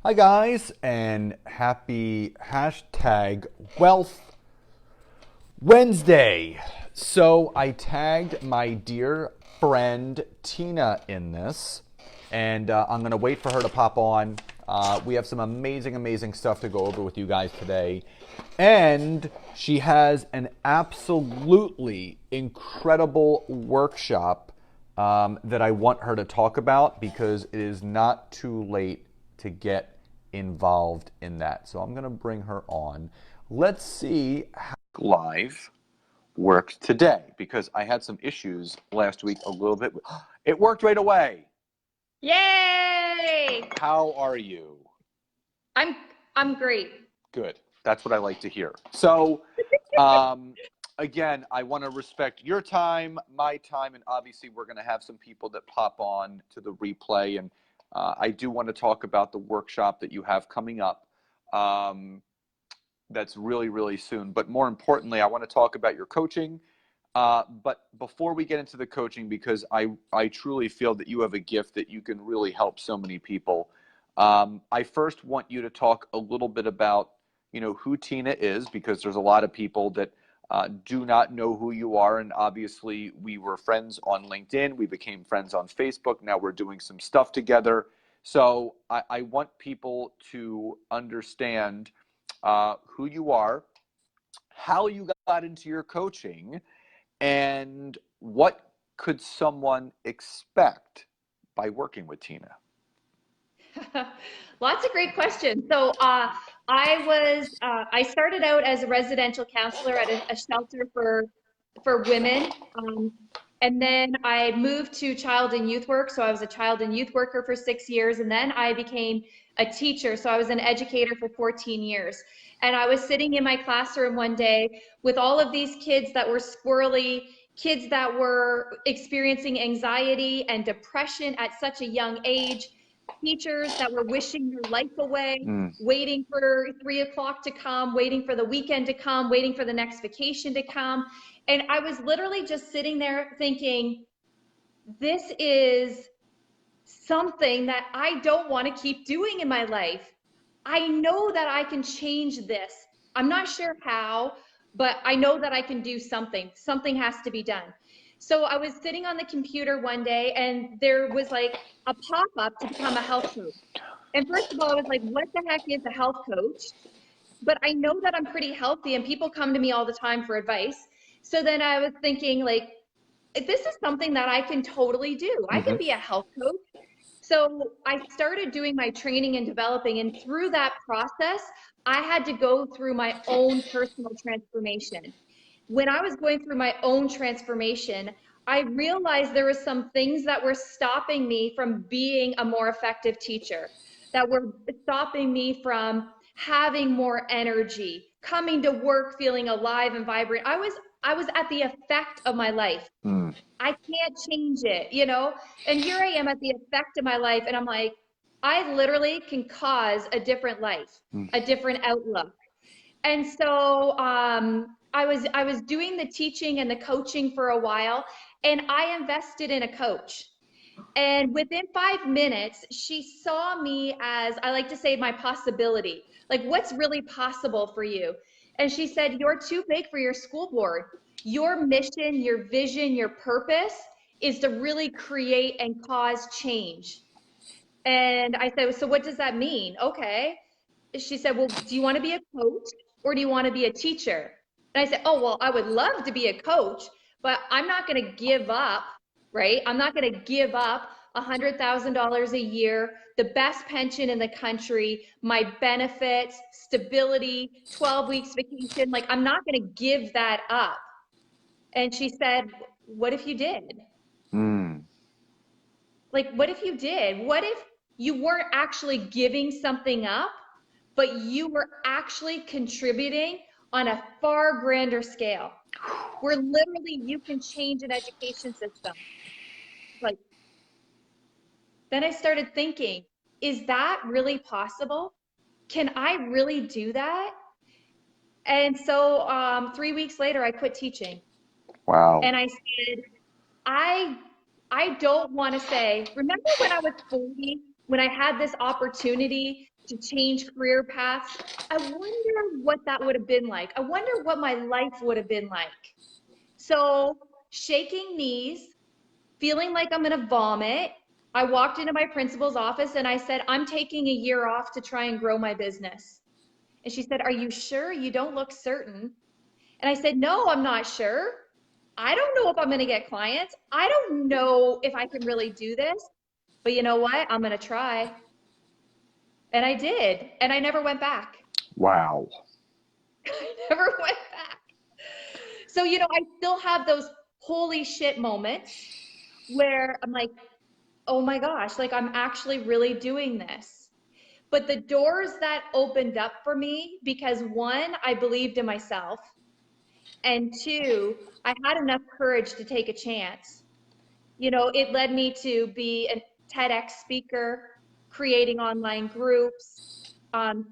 Hi guys, and happy hashtag Wealth Wednesday. So I tagged my dear friend Tina in this, and I'm going to wait for her to pop on. We have some amazing stuff to go over with you guys today. And she has an absolutely incredible workshop that I want her to talk about because it is not too late to get involved in that. So I'm going to bring her on. Let's see how live works today because I had some issues last week a little bit. It worked right away. Yay! How are you? I'm I'm great. Good. That's what I like to hear. So, um, again, I want to respect your time, my time, and obviously we're going to have some people that pop on to the replay. And I do want to talk about the workshop that you have coming up. Um, that's really soon. But more importantly, I want to talk about your coaching. But before we get into the coaching, because I truly feel that you have a gift that you can really help so many people. I first want you to talk a little bit about, who Tina is, because there's a lot of people that do not know who you are. And obviously, we were friends on LinkedIn. We became friends on Facebook. Now we're doing some stuff together. So I want people to understand who you are, how you got into your coaching, and what could someone expect by working with Tina? Lots of great questions. I started out as a residential counselor at a shelter for women. And then I moved to child and youth work. So I was a child and youth worker for 6 years. And then I became a teacher. So I was an educator for 14 years. And I was sitting in my classroom one day with all of these kids that were squirrely, kids that were experiencing anxiety and depression at such a young age, teachers that were wishing their life away, Mm. waiting for 3 o'clock to come, waiting for the weekend to come, waiting for the next vacation to come. And I was literally just sitting there thinking, this is something that I don't want to keep doing in my life. I know that I can change this. I'm not sure how, but I know that I can do something. Something has to be done. So I was sitting on the computer one day and there was like a pop-up to become a health coach. And first of all, I was like, what the heck is a health coach? But I know that I'm pretty healthy and people come to me all the time for advice. So then I was thinking, like, this is something that I can totally do. I can Hmm. be a health coach. So I started doing my training and developing, and through that process, I had to go through my own personal transformation. When I was going through my own transformation, I realized there were some things that were stopping me from being a more effective teacher, that were stopping me from having more energy, coming to work feeling alive and vibrant. I was at the effect of my life. Mm. I can't change it. And here I am at the effect of my life, and I'm like, I literally can cause a different life, Mm. a different outlook. And so I was doing the teaching and the coaching for a while, and I invested in a coach. And within 5 minutes, she saw me as, I like to say, my possibility. Like, what's really possible for you? And she said, you're too big for your school board. Your mission, your vision, your purpose is to really create and cause change. And I said, so what does that mean? Okay. She said, well, do you want to be a coach or do you want to be a teacher? And I said, oh, well, I would love to be a coach, but I'm not going to give up, right? I'm not going to give up $100,000 a year, the best pension in the country, my benefits, stability, 12 weeks vacation. Like, I'm not going to give that up. And she said, what if you did? Mm. Like, what if you did? What if you weren't actually giving something up, but you were actually contributing on a far grander scale, where literally you can change an education system? Like, then I started thinking, is that really possible? Can I really do that? And so 3 weeks later, I quit teaching. Wow. And I said, I I don't want to say, remember when I was 40, when I had this opportunity to change career paths. I wonder what that would have been like. I wonder what my life would have been like. So, shaking knees, feeling like I'm going to vomit, I walked into my principal's office and I said, I'm taking a year off to try and grow my business. And she said, Are you sure? You don't look certain. And I said, No, I'm not sure. I don't know if I'm going to get clients. I don't know if I can really do this. But you know what? I'm going to try. And I did. And I never went back. Wow. I never went back. So, you know, I still have those holy shit moments where I'm like, oh my gosh, like I'm actually really doing this. But the doors that opened up for me, because one, I believed in myself. And two, I had enough courage to take a chance. You know, it led me to be a TEDx speaker, creating online groups,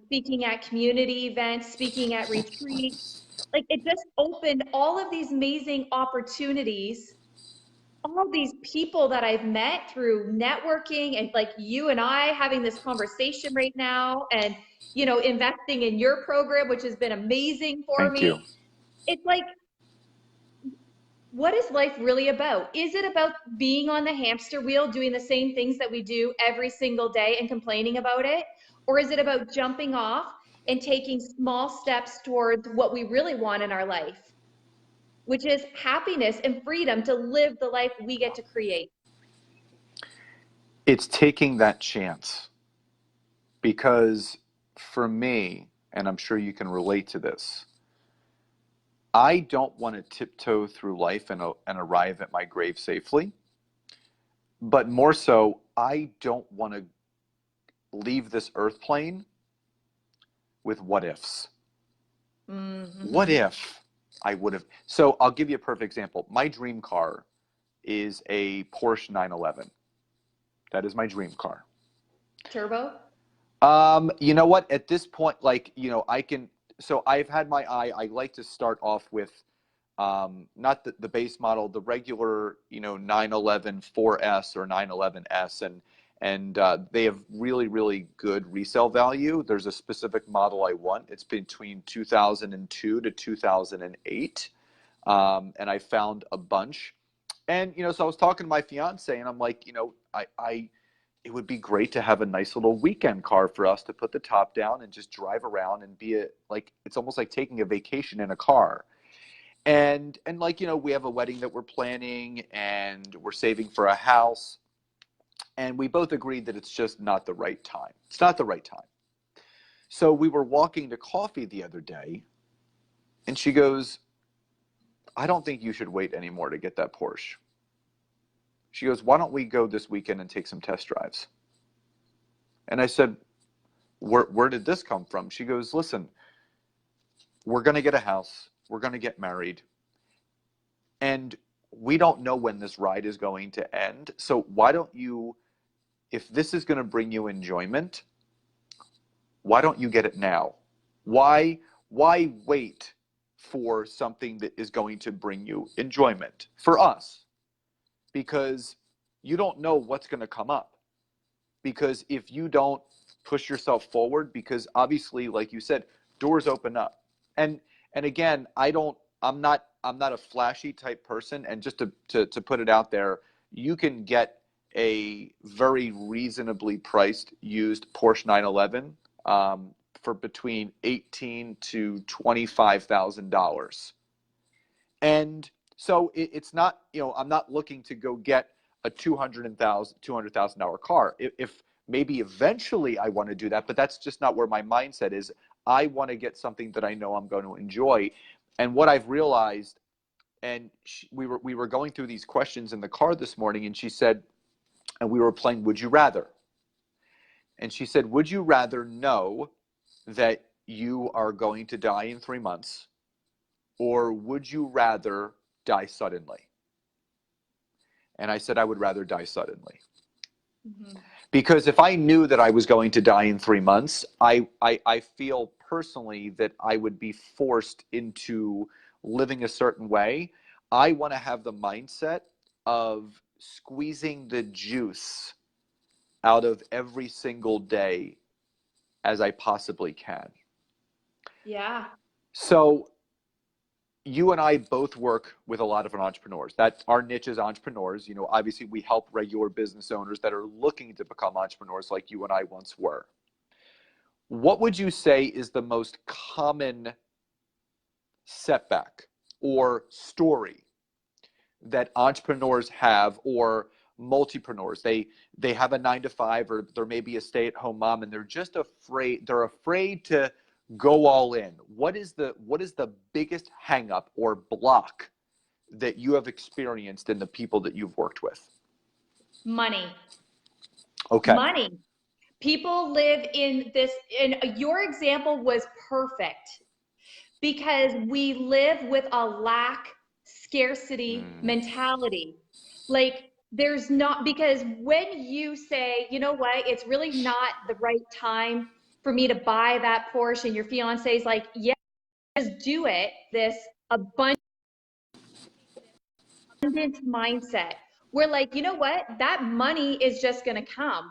speaking at community events, speaking at retreats. Like it just opened all of these amazing opportunities, all these people that I've met through networking and like you and I having this conversation right now and, you know, investing in your program, which has been amazing for Thank you. me. It's like, what is life really about? Is it about being on the hamster wheel, doing the same things that we do every single day and complaining about it? Or is it about jumping off and taking small steps towards what we really want in our life, which is happiness and freedom to live the life we get to create? It's taking that chance, because for me, and I'm sure you can relate to this, I don't want to tiptoe through life and arrive at my grave safely. But more so, I don't want to leave this earth plane with what ifs. Mm-hmm. What if I would have? So I'll give you a perfect example. My dream car is a Porsche 911. That is my dream car. Turbo? You know what? At this point, like, you know, I can, so I've had my eye, I like to start off with not the base model, the regular, you know, 911 4S or 911S, and they have really, really good resale value. There's a specific model I want. It's between 2002 to 2008, and I found a bunch. And, you know, so I was talking to my fiance, and I'm like, you know, it would be great to have a nice little weekend car for us to put the top down and just drive around and be like, it's almost like taking a vacation in a car. And like, you know, we have a wedding that we're planning and we're saving for a house. And we both agreed that it's just not the right time. It's not the right time. So we were walking to coffee the other day and she goes, I don't think you should wait anymore to get that Porsche. She goes, why don't we go this weekend and take some test drives? And I said, where did this come from? She goes, listen, we're going to get a house. We're going to get married. And we don't know when this ride is going to end. So why don't you, if this is going to bring you enjoyment, why don't you get it now? Why wait for something that is going to bring you enjoyment? For us, because you don't know what's going to come up. Because if you don't push yourself forward, because obviously, like you said, doors open up. And again, I'm not a flashy type person. And just to put it out there, you can get a very reasonably priced used Porsche 911 for between $18,000 to $25,000. And so it's not, you know, I'm not looking to go get a $200,000 car. If maybe eventually I want to do that, but that's just not where my mindset is. I want to get something that I know I'm going to enjoy. And what I've realized, and we were going through these questions in the car this morning, and she said, and we were playing Would You Rather. And she said, would you rather know that you are going to die in 3 months, or would you rather die suddenly? And I said, I would rather die suddenly. Mm-hmm. Because if I knew that I was going to die in 3 months, I feel personally that I would be forced into living a certain way. I want to have the mindset of squeezing the juice out of every single day as I possibly can. Yeah. So you and I both work with a lot of entrepreneurs. That our niche is entrepreneurs. You know, obviously we help regular business owners that are looking to become entrepreneurs like you and I once were. What would you say is the most common setback or story that entrepreneurs have, or multipreneurs? They have a 9 to 5, or there may be a stay-at-home mom, and they're just afraid. They're afraid to go all in. What is the biggest hang up or block that you have experienced in the people that you've worked with? Money. Okay. Money. People live in this, and your example was perfect because we live with a lack scarcity mentality. Like there's not, because when you say, you know what, it's really not the right time for me to buy that Porsche, and your fiance's like, yeah, just do it. This abundant mindset. We're like, you know what, that money is just going to come.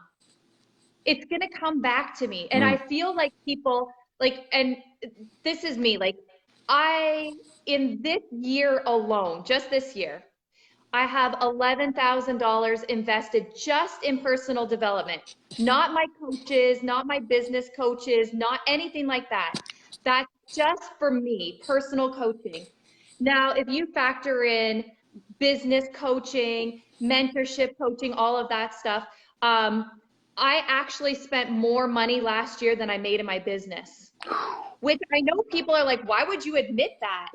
It's going to come back to me. And I feel like people like, and this is me, like in this year alone, just this year, I have $11,000 invested just in personal development, not my coaches, not my business coaches, not anything like that. That's just for me, personal coaching. Now, if you factor in business coaching, mentorship coaching, all of that stuff, I actually spent more money last year than I made in my business, which I know people are like, why would you admit that?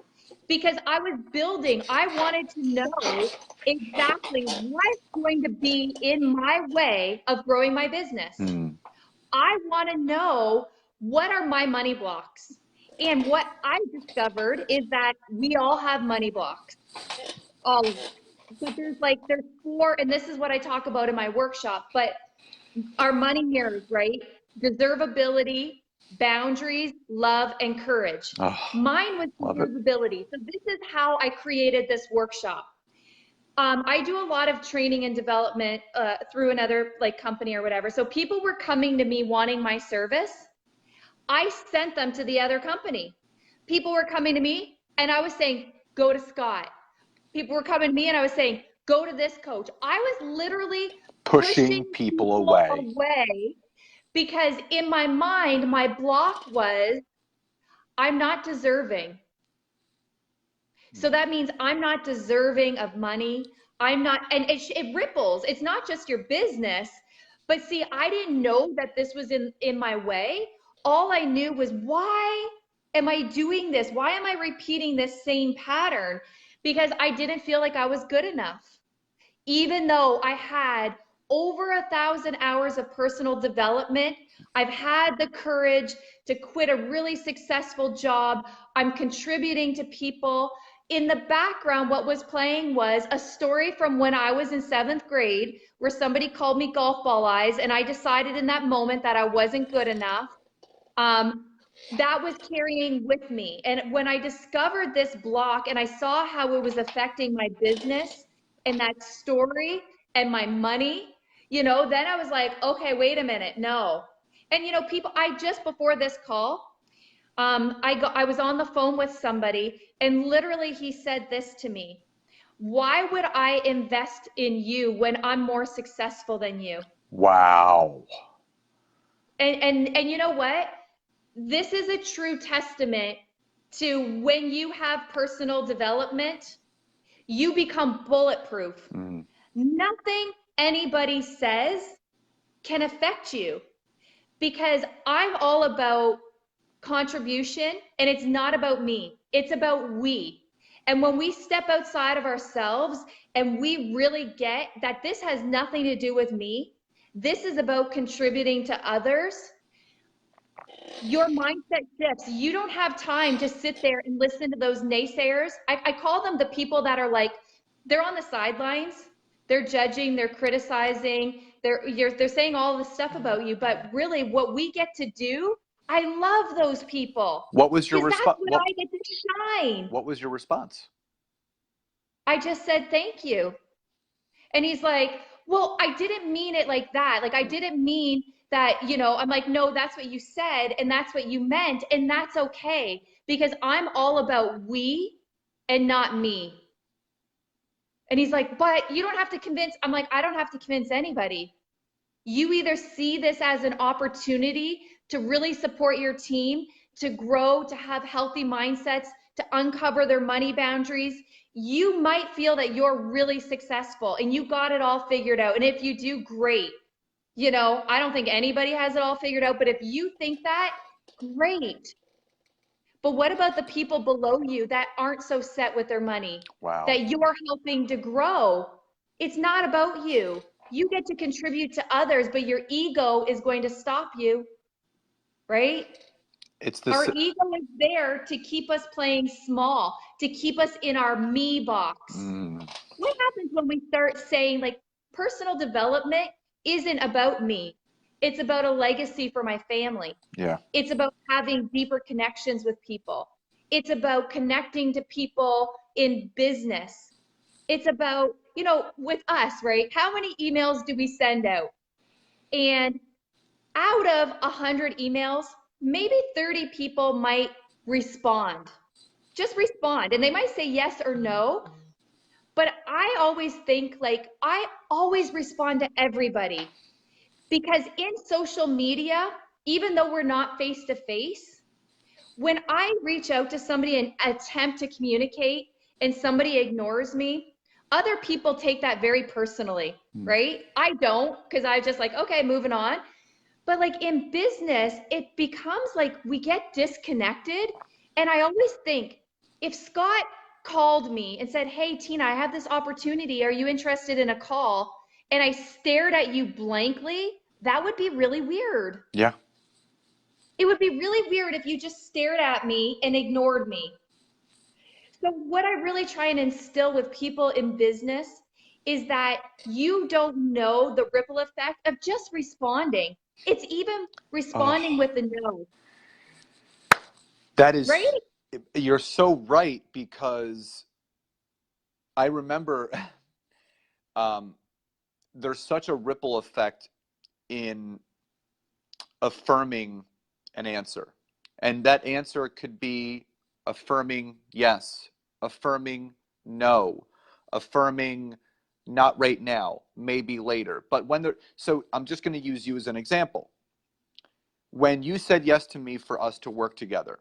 Because I was building, I wanted to know exactly what's going to be in my way of growing my business. I want to know, what are my money blocks? And what I discovered is that we all have money blocks, all of us. But there's 4, and this is what I talk about in my workshop, but our money mirrors, right? Deservability, boundaries, love, and courage. Mine was deservability. So this is how I created this workshop. I do a lot of training and development through another like company or whatever. So people were coming to me wanting my service. I sent them to the other company. People were coming to me and I was saying, go to Scott. People were coming to me and I was saying, go to this coach. I was literally pushing people away because in my mind, my block was, I'm not deserving. So that means I'm not deserving of money. I'm not, and it ripples. It's not just your business, but see, I didn't know that this was in my way. All I knew was, why am I doing this? Why am I repeating this same pattern? Because I didn't feel like I was good enough. Even though I had over 1,000 hours of personal development, I've had the courage to quit a really successful job. I'm contributing to people. In the background, what was playing was a story from when I was in 7th grade where somebody called me golf ball eyes, and I decided in that moment that I wasn't good enough. That was carrying with me. And when I discovered this block and I saw how it was affecting my business and that story and my money, you know, then I was like, okay, wait a minute, no. And, you know, people, I just before this call, I was on the phone with somebody and literally he said this to me: why would I invest in you when I'm more successful than you? Wow. And you know what? This is a true testament to when you have personal development, you become bulletproof. Nothing anybody says can affect you, because I'm all about contribution, and it's not about me. It's about we. And when we step outside of ourselves and we really get that this has nothing to do with me, this is about contributing to others, your mindset shifts. You don't have time to sit there and listen to those naysayers. I call them the people that are like, they're on the sidelines. They're judging, they're criticizing, they're saying all this stuff about you. But really what we get to do, I love those people. What was your response? That's when I get to shine. What was your response? I just said, thank you. And he's like, well, I didn't mean it like that. Like, I didn't mean that, I'm like, no, that's what you said and that's what you meant. And that's okay, because I'm all about we and not me. And he's like, but you don't have to convince. I'm like, I don't have to convince anybody. You either see this as an opportunity to really support your team, to grow, to have healthy mindsets, to uncover their money boundaries. You might feel that you're really successful and you got it all figured out. And if you do, great. I don't think anybody has it all figured out, but if you think that, great. But what about the people below you that aren't so set with their money, Wow. that you're helping to grow? It's not about you. You get to contribute to others, but your ego is going to stop you, right? Our ego is there to keep us playing small, to keep us in our me box. What happens when we start saying, like, personal development isn't about me? It's about a legacy for my family. Yeah. It's about having deeper connections with people. It's about connecting to people in business. It's about, with us, right? How many emails do we send out? And out of 100 emails, maybe 30 people might respond. Just respond. And they might say yes or no. But I always think, like, I always respond to everybody. Because in social media, even though we're not face to face, when I reach out to somebody and attempt to communicate and somebody ignores me, other people take that very personally, right? I don't, because I just like, okay, moving on. But like in business, it becomes like we get disconnected. And I always think, if Scott called me and said, hey, Tina, I have this opportunity. Are you interested in a call? And I stared at you blankly, that would be really weird. Yeah. It would be really weird if you just stared at me and ignored me. So what I really try and instill with people in business is that you don't know the ripple effect of just responding. It's even responding with the no. That is, right? You're so right, because I remember there's such a ripple effect in affirming an answer. And that answer could be affirming yes, affirming no, affirming not right now, maybe later. But so I'm just going to use you as an example. When you said yes to me for us to work together,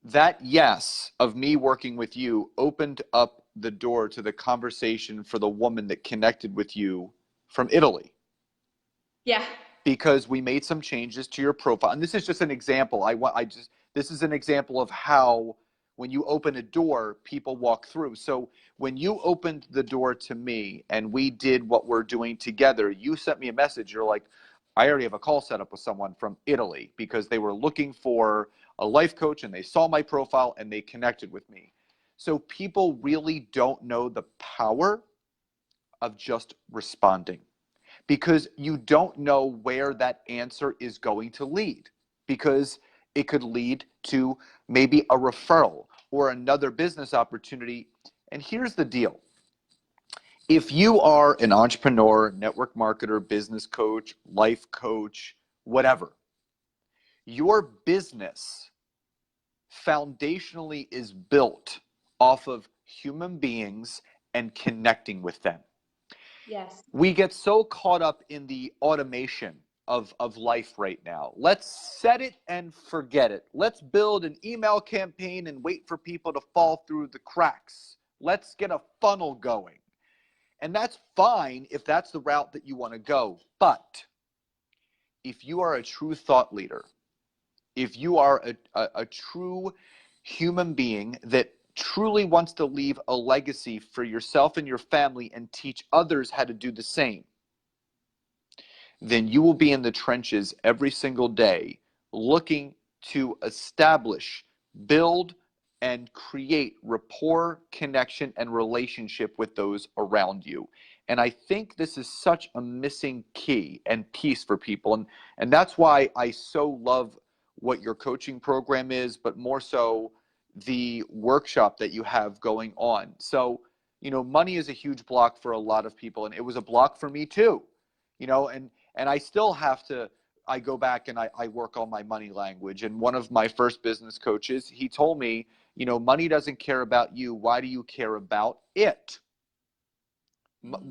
that yes of me working with you opened up the door to the conversation for the woman that connected with you from Italy. Yeah. Because we made some changes to your profile. And this is just an example. This is an example of how when you open a door, people walk through. So when you opened the door to me and we did what we're doing together, you sent me a message. You're like, I already have a call set up with someone from Italy, because they were looking for a life coach and they saw my profile and they connected with me. So people really don't know the power of just responding, because you don't know where that answer is going to lead, because it could lead to maybe a referral or another business opportunity. And here's the deal. If you are an entrepreneur, network marketer, business coach, life coach, whatever, your business foundationally is built off of human beings and connecting with them. Yes. We get so caught up in the automation of life right now. Let's set it and forget it. Let's build an email campaign and wait for people to fall through the cracks. Let's get a funnel going. And that's fine if that's the route that you want to go. But if you are a true thought leader, if you are a true human being that truly wants to leave a legacy for yourself and your family and teach others how to do the same, then you will be in the trenches every single day looking to establish, build, and create rapport, connection, and relationship with those around you. And I think this is such a missing key and piece for people. And that's why I so love what your coaching program is, but more so the workshop that you have going on. So, money is a huge block for a lot of people, and it was a block for me too. And I still have to, I go back and I work on my money language. And one of my first business coaches, he told me, you know, money doesn't care about you. Why do you care about it?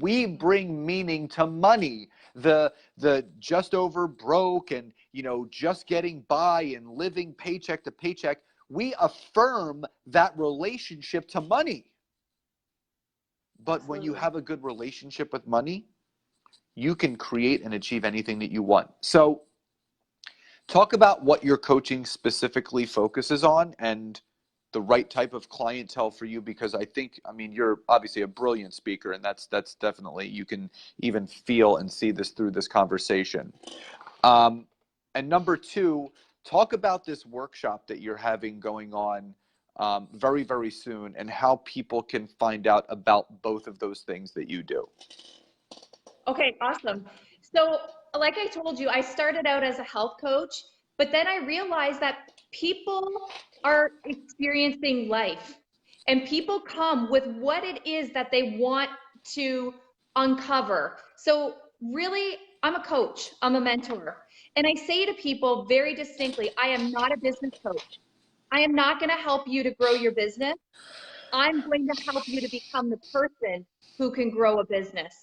We bring meaning to money. The just over broke and, you know, just getting by and living paycheck to paycheck. We affirm that relationship to money. But when you have a good relationship with money, you can create and achieve anything that you want. So talk about what your coaching specifically focuses on and the right type of clientele for you, because I think, I mean, you're obviously a brilliant speaker, and that's definitely, you can even feel and see this through this conversation. And number two, talk about this workshop that you're having going on very, very soon, and how people can find out about both of those things that you do. Okay, awesome. So like I told you, I started out as a health coach, but then I realized that people are experiencing life, and people come with what it is that they want to uncover. So really, I'm a coach, I'm a mentor. And I say to people very distinctly, I am not a business coach. I am not going to help you to grow your business. I'm going to help you to become the person who can grow a business.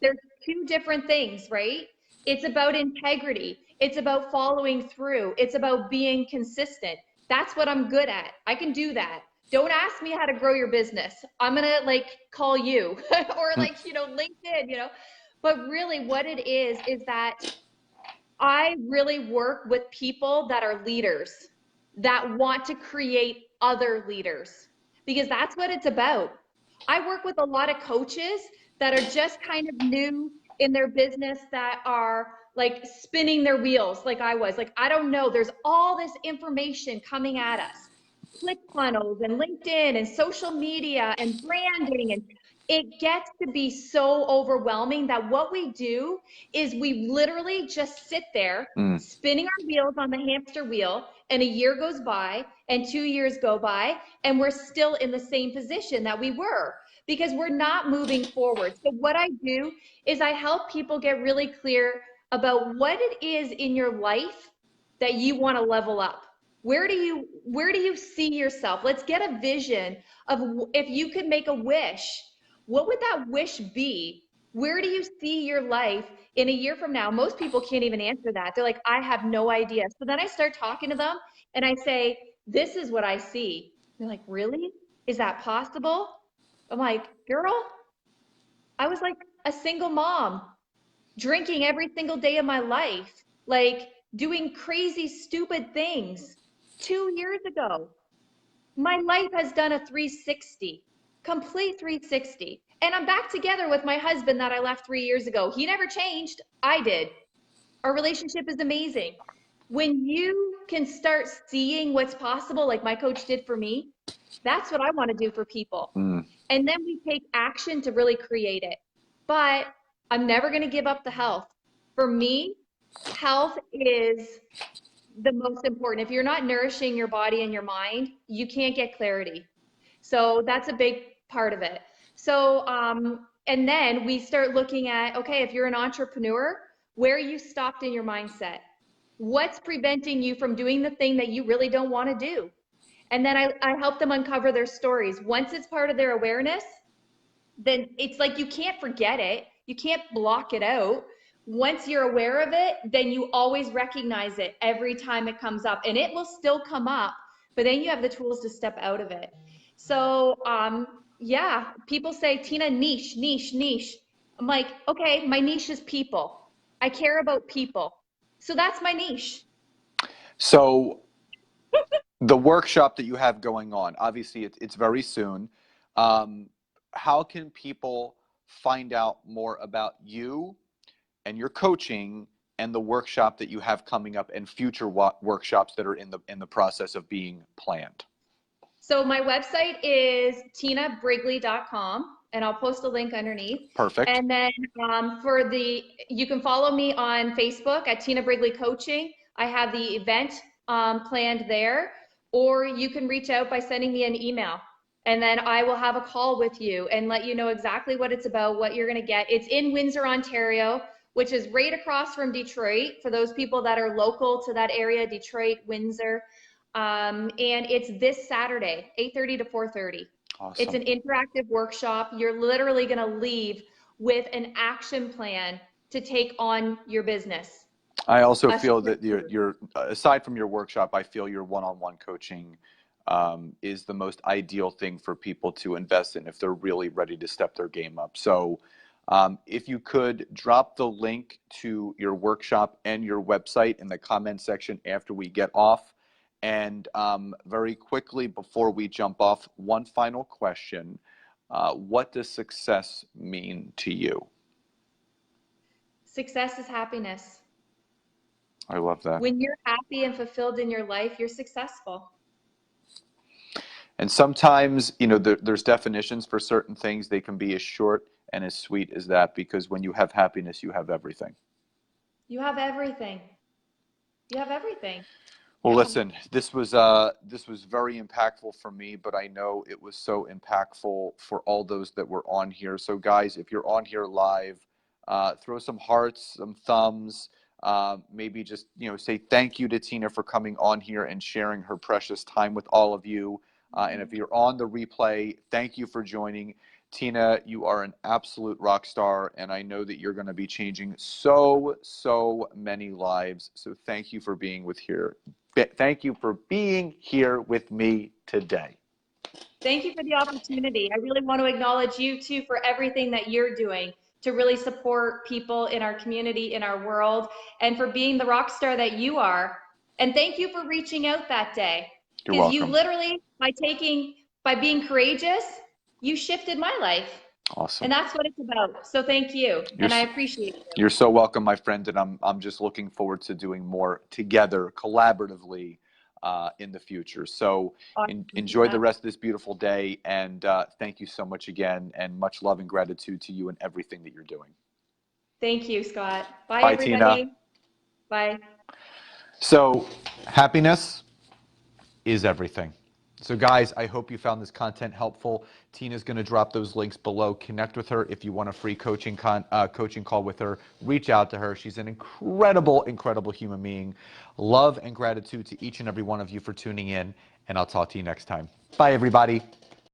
There's two different things, right? It's about integrity. It's about following through. It's about being consistent. That's what I'm good at. I can do that. Don't ask me how to grow your business. I'm going to like call you or like, you know, LinkedIn, you know. But really what it is that I really work with people that are leaders, that want to create other leaders, because that's what it's about. I work with a lot of coaches that are just kind of new in their business, that are like spinning their wheels like I was. Like, I don't know, there's all this information coming at us. ClickFunnels and LinkedIn and social media and branding, and it gets to be so overwhelming that what we do is we literally just sit there spinning our wheels on the hamster wheel, and a year goes by and 2 years go by, and we're still in the same position that we were, because we're not moving forward. So what I do is I help people get really clear about what it is in your life that you want to level up. Where do you see yourself? Let's get a vision of, if you could make a wish, what would that wish be? Where do you see your life in a year from now? Most people can't even answer that. They're like, I have no idea. So then I start talking to them and I say, this is what I see. They're like, really? Is that possible? I'm like, girl, I was like a single mom, drinking every single day of my life, like doing crazy, stupid things 2 years ago. My life has done a 360, complete 360. And I'm back together with my husband that I left 3 years ago. He never changed. I did. Our relationship is amazing. When you can start seeing what's possible, like my coach did for me, that's what I want to do for people. And then we take action to really create it. But I'm never going to give up the health. For me, health is the most important. If you're not nourishing your body and your mind, you can't get clarity. So that's a big part of it. So, and then we start looking at, okay, if you're an entrepreneur, where are you stopped in your mindset? What's preventing you from doing the thing that you really don't want to do? And then I help them uncover their stories. Once it's part of their awareness, then it's like you can't forget it. You can't block it out. Once you're aware of it, then you always recognize it every time it comes up. And it will still come up, but then you have the tools to step out of it. So yeah, people say, Tina, niche, niche, niche. I'm like, okay, my niche is people. I care about people. So that's my niche. So the workshop that you have going on, obviously it's very soon. How can people find out more about you and your coaching and the workshop that you have coming up, and future workshops that are in the process of being planned? So my website is tinabrigley.com, and I'll post a link underneath. Perfect. And then you can follow me on Facebook at Tina Brigley Coaching. I have the event planned there, or you can reach out by sending me an email, and then I will have a call with you and let you know exactly what it's about, what you're going to get. It's in Windsor, Ontario, which is right across from Detroit for those people that are local to that area, Detroit, Windsor. And it's this Saturday, 8:30 to 4:30. Awesome. It's an interactive workshop. You're literally going to leave with an action plan to take on your business. I also feel that your aside from your workshop, I feel your one-on-one coaching is the most ideal thing for people to invest in if they're really ready to step their game up. So if you could drop the link to your workshop and your website in the comment section after we get off. And very quickly before we jump off, one final question. What does success mean to you? Success is happiness. I love that. When you're happy and fulfilled in your life, you're successful. And sometimes, you know, there's definitions for certain things. They can be as short and as sweet as that, because when you have happiness, you have everything. You have everything. You have everything. Well, listen, this was very impactful for me, but I know it was so impactful for all those that were on here. So guys, if you're on here live, throw some hearts, some thumbs, maybe just, you know, say thank you to Tina for coming on here and sharing her precious time with all of you. And if you're on the replay, thank you for joining. Tina, you are an absolute rock star, and I know that you're going to be changing so many lives. So thank you for being Thank you for being here with me today. Thank you for the opportunity. I really want to acknowledge you too for everything that you're doing to really support people in our community, in our world, and for being the rock star that you are. And thank you for reaching out that day. Because you literally, by being courageous, you shifted my life. Awesome. And that's what it's about. So thank you. And I appreciate you. You're so welcome, my friend. And I'm just looking forward to doing more together, collaboratively, in the future. So enjoy the rest of this beautiful day. And thank you so much again. And much love and gratitude to you and everything that you're doing. Thank you, Scott. Bye everybody. Tina. Bye. So happiness is everything. So guys, I hope you found this content helpful. Tina's going to drop those links below. Connect with her if you want a free coaching call with her. Reach out to her. She's an incredible human being. Love and gratitude to each and every one of you for tuning in, and I'll talk to you next time. Bye, everybody.